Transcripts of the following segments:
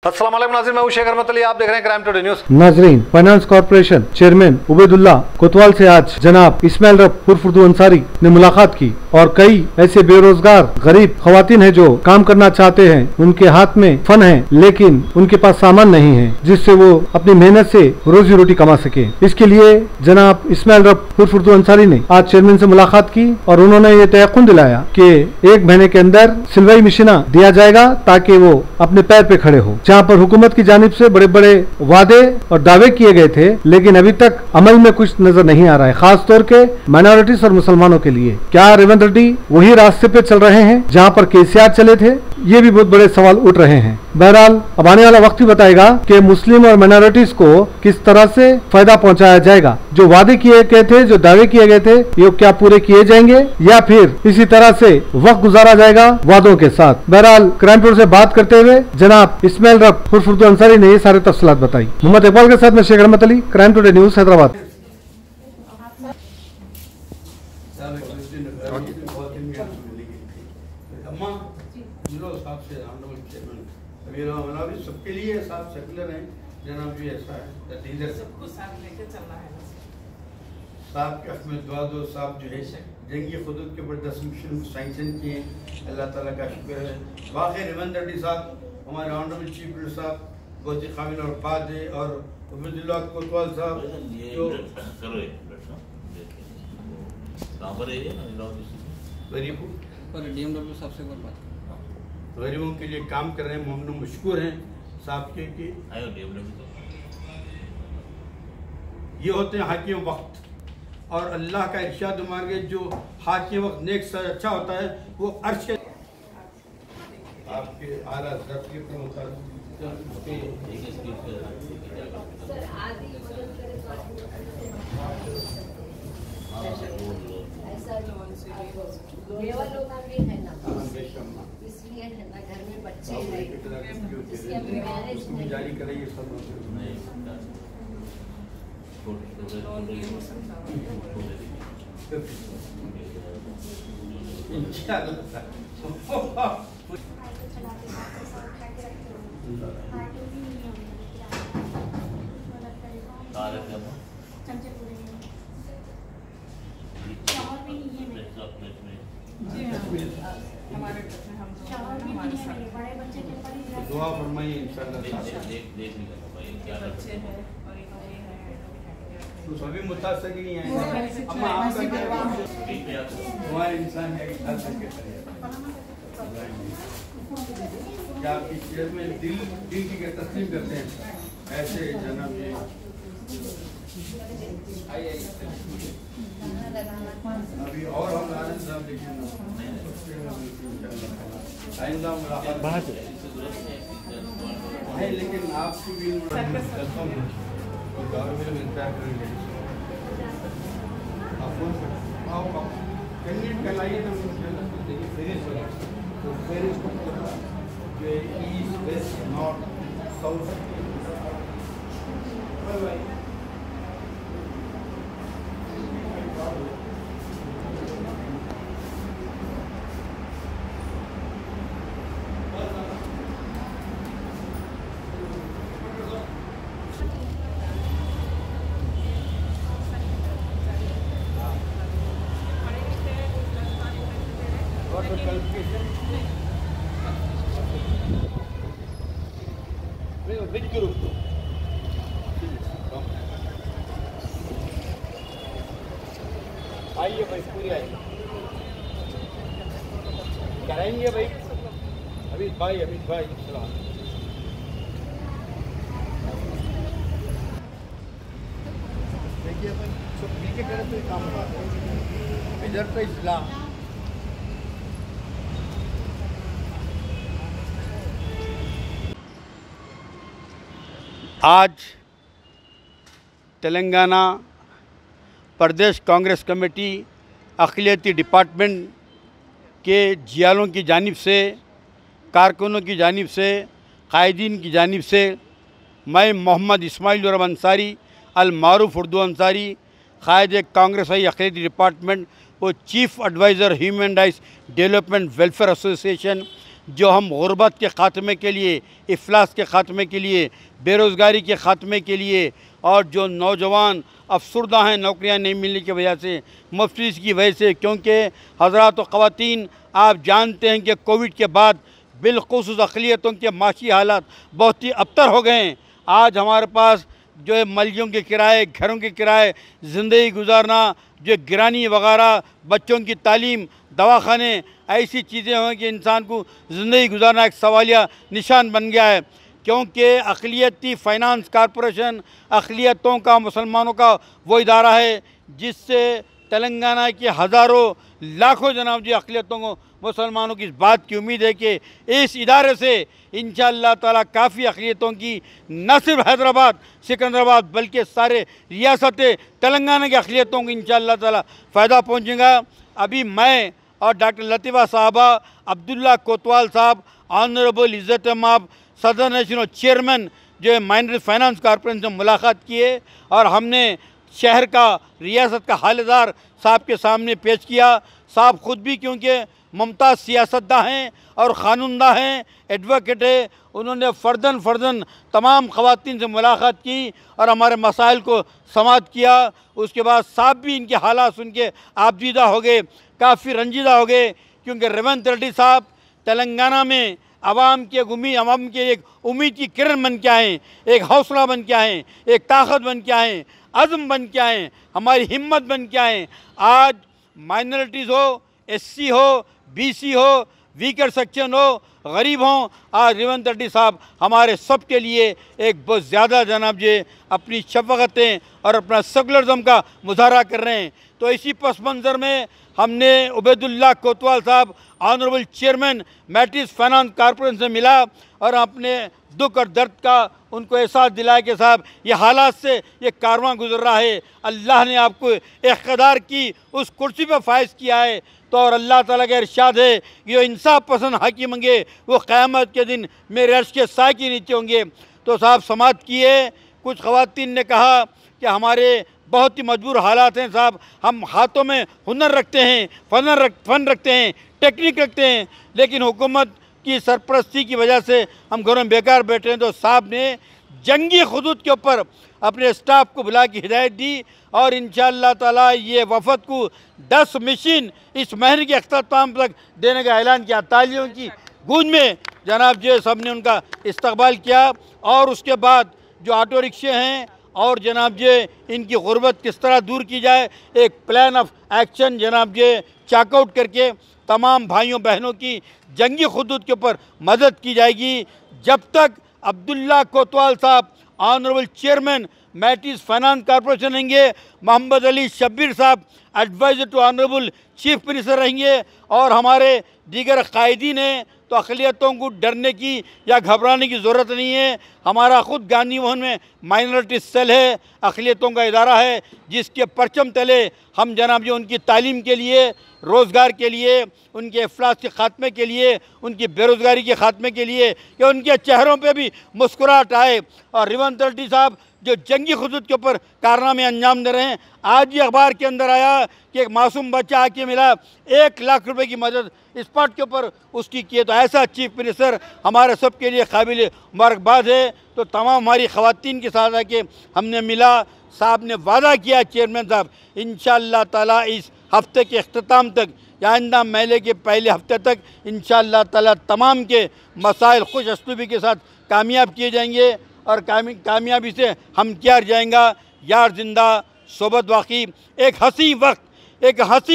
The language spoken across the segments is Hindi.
अस्सलाम वालेकुम नाज़रीन, मैं हूं शेख अहमद अली, आप देख रहे हैं क्राइम टुडे न्यूज़। नाजरीन, फाइनेंस कॉर्पोरेशन चेयरमैन उबैदुल्लाह कोतवाल से आज जनाब इस्माइल रब उर्फ उर्दू अंसारी ने मुलाकात की और कई ऐसे बेरोजगार गरीब खवातीन हैं जो काम करना चाहते हैं, उनके हाथ में फन है लेकिन उनके पास सामान नहीं है जिससे वो अपनी मेहनत से रोजी रोटी कमा सके। इसके लिए जनाब इस्माइल रब उर्फ उर्दू अंसारी ने आज चेयरमैन से मुलाकात की और उन्होंने ये तयक़ुन दिलाया कि 1 महीने के अंदर सिलवाई मशीना दिया जाएगा ताकि वो अपने पैर पे खड़े हो। जहाँ पर हुकूमत की जानिब से बड़े बड़े वादे और दावे किए गए थे लेकिन अभी तक अमल में कुछ नजर नहीं आ रहा है, खास तौर के माइनॉरिटीज और मुसलमानों के लिए। क्या रेवंत रेड्डी वही रास्ते पे चल रहे हैं जहाँ पर केसीआर चले थे? ये भी बहुत बड़े सवाल उठ रहे हैं। बहरहाल अब आने वाला वक्त ही बताएगा कि मुस्लिम और माइनॉरिटीज को किस तरह से फायदा पहुंचाया जाएगा। जो वादे किए गए थे, जो दावे किए गए थे, ये क्या पूरे किए जाएंगे या फिर इसी तरह से वक्त गुजारा जाएगा वादों के साथ। बहरहाल क्राइम टूर से बात करते हुए जनाब इस्माइल रब उर्फ उर्दू अंसारी ने ये सारे तफसीलात बताई। मोहम्मद इकबाल के साथ मैं Sheikh Ahmed Ali, crime today news, Hyderabad. सबके लिए साहब सेकुलर हैं जनाब जी, ऐसा है लीडर सबको साथ लेकर चलना है साहब के हक में दुआ दो। साहब जो है जंगी खुदूद के ऊपर 10 मिशन सैंक्शन किए, अल्लाह ताला का शुक्र है। वाकई रेवंत रेड्डी साहब हमारे ऑनरेबल चीफ मिनिस्टर साहब बहुत ही काबिल और बात है, और उबैदुल्लाह कोतवाल साहब जो गरीबों के लिए काम कर रहे हैं, हम मशकूर हैं साहब के कि ये होते हैं हाकिम वक्त, और अल्लाह का इरशाद मार के जो हाकिम वक्त नेक से अच्छा होता है वो अर्श के आपके आला ज़ब्त के मुताबिक इसलिए है ना, घर में बच्चे हैं, इसलिए अभी मैरिज नहीं जारी करेंगे सब दुआ फरमाइए इंशाअल्लाह। तो सभी मुतासर नहीं है, अम्मा आपका क्या दुआ इंसान है क्या आपकी शेर में दिल की तस्लीम करते हैं ऐसे जनाब ये अभी और हम आनंद साहब आइंदा मुलाकात है, लेकिन आपकी भी कैंडिडेट कहलाइए ना, ईस्ट वेस्ट नॉर्थ साउथ आइए भाई, पूरी आइए कराएंगे भाई। अमित भाई सलाम। देखिए भाई सब मिलके करें तो काम इधर पे इस्लाम आज तेलंगाना प्रदेश कांग्रेस कमेटी अक़लियती डिपार्टमेंट के जियालों की जानिब से, कारकुनों की जानिब से, कायदीन की जानिब से मैं मोहम्मद इस्माइल रब अंसारी अल मारूफ उर्दू अंसारी, कायद कांग्रेस अक़लियती डिपार्टमेंट और chief adviser human rights development welfare association जो हम गुर्बत के ख़ात्मे के लिए, इफलास के ख़ात्मे के लिए, बेरोज़गारी के ख़ात्मे के लिए, और जो नौजवान अफसरदा हैं नौकरियां नहीं मिलने की वजह से, मफलिस की वजह से, क्योंकि हज़रात व ख़वातीन आप जानते हैं कि कोविड के बाद बिलख़ुसूस अक़लियतों के माशी हालात बहुत ही अबतर हो गए हैं। आज हमारे पास जो है मलियों के किराए, घरों के किराए, ज़िंदगी गुजारना, जो गिरानी वगैरह, बच्चों की तालीम, दवाखाने, ऐसी चीज़ें हैं कि इंसान को ज़िंदगी गुजारना एक सवालिया निशान बन गया है। क्योंकि अक़लियती फ़ाइनेंस कॉरपोरेशन अक़लियतों का, मुसलमानों का वो इदारा है जिससे तेलंगाना के हज़ारों लाखों जनाब जी अक़लियतों को, मुसलमानों की इस बात की उम्मीद है कि इस इदारे से इंशाअल्लाह ताला काफ़ी अक़लियतों की न सिर्फ हैदराबाद, सिकंदराबाद बल्कि सारे रियासत तेलंगाना की अक़लियतों को इंशाअल्लाह ताला फ़ायदा पहुँचेगा। अभी मैं और डॉक्टर लतीफ़ा साहबा, अब्दुल्ला कोतवाल साहब, ऑनरेबल इज़्ज़त माब सदर नेशनल चेयरमैन जो है माइनॉरिटी फाइनेंस कॉरपोरेशन से मुलाकात किए और हमने शहर का, रियासत का हालदार साहब के सामने पेश किया। साहब ख़ुद भी क्योंकि मुमताज़ सियासतदा हैं और क़ानूनदा हैं, एडवोकेट है, उन्होंने फ़र्दन तमाम ख़वातीन से मुलाकात की और हमारे मसाइल को समाअत किया। उसके बाद साहब भी इनके हालात सुन के आबदीदा हो गए, काफ़ी रंजीदा हो गए, क्योंकि रेवंत रेड्डी साहब तेलंगाना में आवाम के एक उम्मीद की किरण बन के आएँ, एक हौसला बन के आएँ, एक ताकत बन के आएँ, अज़्म बन के आएँ, हमारी हिम्मत बन के आएँ। आज माइनॉरिटीज़ हो, एससी हो, बीसी हो, वीकर सेक्शन हो, गरीब हों, आज रेवंत रेड्डी साहब हमारे सब के लिए एक बहुत ज़्यादा जनाब जी अपनी शफ़क़तें और अपना सेकुलरिज़म का मुज़ाहरा कर रहे हैं। तो इसी पस मंज़र में हमने उबैदुल्ला कोतवाल साहब, ऑनरेबल चेयरमैन मैट्रिस फाइनेंस कॉरपोरेशन से मिला और अपने दुख और दर्द का उनको एहसास दिलाया कि साहब ये हालात से ये कारवां गुजर रहा है, अल्लाह ने आपको इक़्तिदार की उस कुर्सी पर फाइज़ किया है। तो और अल्लाह ताला का इरशाद है कि जो इंसाफ पसंद हाकिम होंगे वो क़यामत के दिन मेरे अर्श के साए के नीचे होंगे। तो साहब समाअत किए। कुछ ख़वातीन ने कहा कि हमारे बहुत ही मजबूर हालात हैं साहब, हम हाथों में हुनर रखते हैं, फ़न रखते हैं, टेक्निक रखते हैं, लेकिन हुकूमत की सरपरस्ती की वजह से हम घरों में बेकार बैठे हैं। तो साहब ने जंगी खुदूद के ऊपर अपने स्टाफ को बुला के हिदायत दी और इंशाअल्लाह ताला ये वफ़द को 10 मशीन इस महीने के अख्ताम तक देने का ऐलान किया। तालियों की गूंज में जनाब जी सब ने उनका इस्तकबाल किया। और उसके बाद जो ऑटो रिक्शे हैं और जनाब जी इनकी गुर्बत किस तरह दूर की जाए, एक प्लान ऑफ एक्शन जनाब जी चेकआउट करके तमाम भाइयों बहनों की जंगी खुदूद के ऊपर मदद की जाएगी। जब तक अब्दुल्ला कोतवाल साहब ऑनरेबल चेयरमैन मैट्रिस फाइनेंस कॉरपोरेशन रहेंगे, मोहम्मद अली शब्बीर साहब adviser to honourable chief minister रहेंगे और हमारे दीगर कायदीन हैं, तो अक़लियतों को डरने की या घबराने की ज़रूरत नहीं है। हमारा ख़ुद गांधी मोहन में माइनॉरिटी सेल है, अक़लियतों का इदारा है, जिसके परचम तले हम जनाब जी उनकी तालीम के लिए, रोज़गार के लिए, उनके इफलास के ख़ात्मे के लिए, उनकी बेरोज़गारी के ख़ात्मे के लिए कि उनके चेहरों पे भी मुस्कुराहट आए। और रेवंत रेड्डी साहब जो जंगी खुदूद के ऊपर कारनामे अंजाम दे रहे हैं। आज ये अखबार के अंदर आया कि एक मासूम बच्चा आके मिला, 1 लाख रुपए की मदद स्पॉट के ऊपर उसकी किए। तो ऐसा चीफ मिनिस्टर हमारे सब के लिए काबिल मुबारकबाद है। तो तमाम हमारी ख़वातीन के साथ आके हमने मिला। साहब ने वादा किया, चेयरमैन साहब, इंशाअल्लाह ताला इस हफ्ते के अख्ताम तक या आइंदा मेले के पहले हफ्ते तक इंशाअल्लाह ताला तमाम के मसाइल खुश असलूबी के साथ कामयाब किए जाएंगे और कामयाबी से हम क्या जाएंगा। यार जिंदा सोबत बाकी। एक हंसी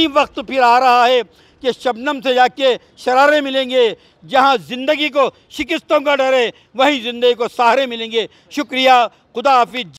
वक्त फिर आ रहा है कि शबनम से जाके शरारे मिलेंगे। जहां ज़िंदगी को शिकस्तों का डर है, वहीं ज़िंदगी को सहारे मिलेंगे। शुक्रिया, खुदा हाफिज।